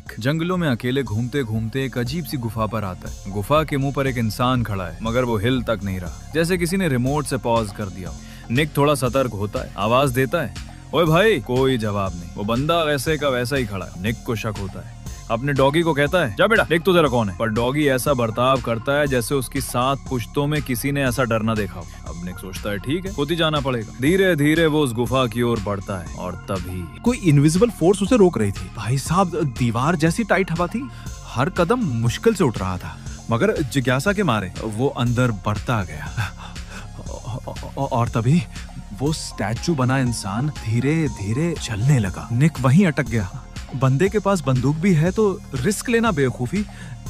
निक जंगलों में अकेले घूमते घूमते एक अजीब सी गुफा पर आता है। गुफा के मुंह पर एक इंसान खड़ा है, मगर वो हिल तक नहीं रहा, जैसे किसी ने रिमोट से पॉज कर दिया। निक थोड़ा सतर्क होता है, आवाज देता है, ओए भाई। कोई जवाब नहीं। वो बंदा वैसे का वैसा ही खड़ा है। निक को शक होता है, अपने डॉगी को कहता है, जा बेटा देख तो जरा कौन है। पर डॉगी ऐसा बर्ताव करता है जैसे उसकी 7 पुश्तों में किसी ने ऐसा डर ना देखा हो। अब निक सोचता है, ठीक है, खुद ही जाना पड़ेगा। धीरे धीरे वो उस गुफा की ओर बढ़ता है और तभी कोई इनविजिबल फोर्स उसे रोक रही थी। भाई साहब, दीवार जैसी टाइट हवा थी, हर कदम मुश्किल से उठ रहा था, मगर जिज्ञासा के मारे वो अंदर बढ़ता गया। और तभी वो स्टैचू बना इंसान धीरे धीरे चलने लगा। निक वहीं अटक गया। बंदे के पास बंदूक भी है तो रिस्क लेना बेवकूफी,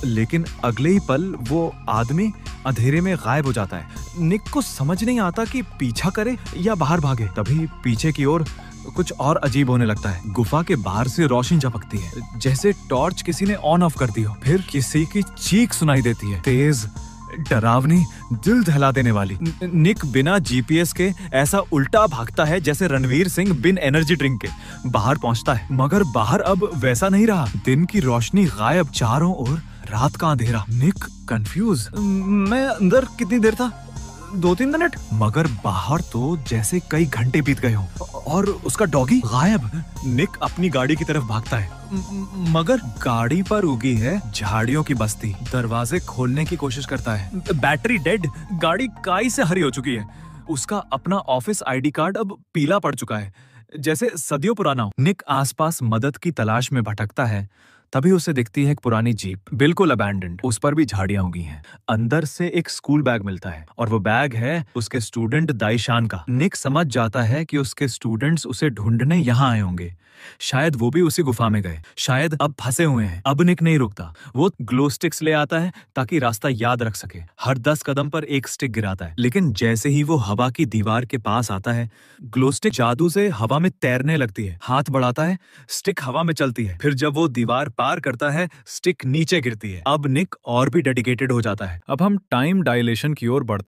लेकिन अगले ही पल वो आदमी अंधेरे में गायब हो जाता है। निक को समझ नहीं आता कि पीछा करे या बाहर भागे। तभी पीछे की ओर कुछ और अजीब होने लगता है। गुफा के बाहर से रोशनी झपकती है, जैसे टॉर्च किसी ने ऑन ऑफ कर दी हो। फिर किसी की चीख सुनाई देती है, तेज, डरावनी, दिल दहला देने वाली। निक बिना जीपीएस के ऐसा उल्टा भागता है जैसे रणवीर सिंह बिन एनर्जी ड्रिंक के। बाहर पहुंचता है, मगर बाहर अब वैसा नहीं रहा। दिन की रोशनी गायब, चारों ओर रात का अंधेरा। निक कंफ्यूज, मैं अंदर कितनी देर था? 2-3 मिनट, मगर बाहर तो जैसे कई घंटे बीत गए हो। और उसका डॉगी गायब। निक अपनी गाड़ी की तरफ भागता है, मगर गाड़ी पर उगी है झाड़ियों की बस्ती। दरवाजे खोलने की कोशिश करता है, बैटरी डेड, गाड़ी काई से हरी हो चुकी है। उसका अपना ऑफिस आईडी कार्ड अब पीला पड़ चुका है, जैसे सदियों पुराना हो। निक आसपास मदद की तलाश में भटकता है, तभी उसे दिखती है एक पुरानी जीप, बिल्कुल अबैंडन्ड। उस पर भी झाड़ियां उगी हैं। अंदर से एक स्कूल बैग मिलता है, और वो बैग है उसके स्टूडेंट दाइशान का। निक समझ जाता है कि उसके स्टूडेंट्स उसे ढूंढने यहाँ आए होंगे। शायद वो भी उसी गुफा में गए, शायद अब फंसे हुए हैं। अब निक नहीं रुकता, वो ग्लो स्टिक्स ले आता है ताकि रास्ता याद रख सके। हर 10 कदम पर एक स्टिक गिराता है, लेकिन जैसे ही वो हवा की दीवार के पास आता है, ग्लो स्टिक जादू से हवा में तैरने लगती है। हाथ बढ़ाता है, स्टिक हवा में चलती है। फिर जब वो दीवार पार करता है, स्टिक नीचे गिरती है। अब निक और भी डेडिकेटेड हो जाता है। अब हम टाइम डायलेशन की ओर बढ़ते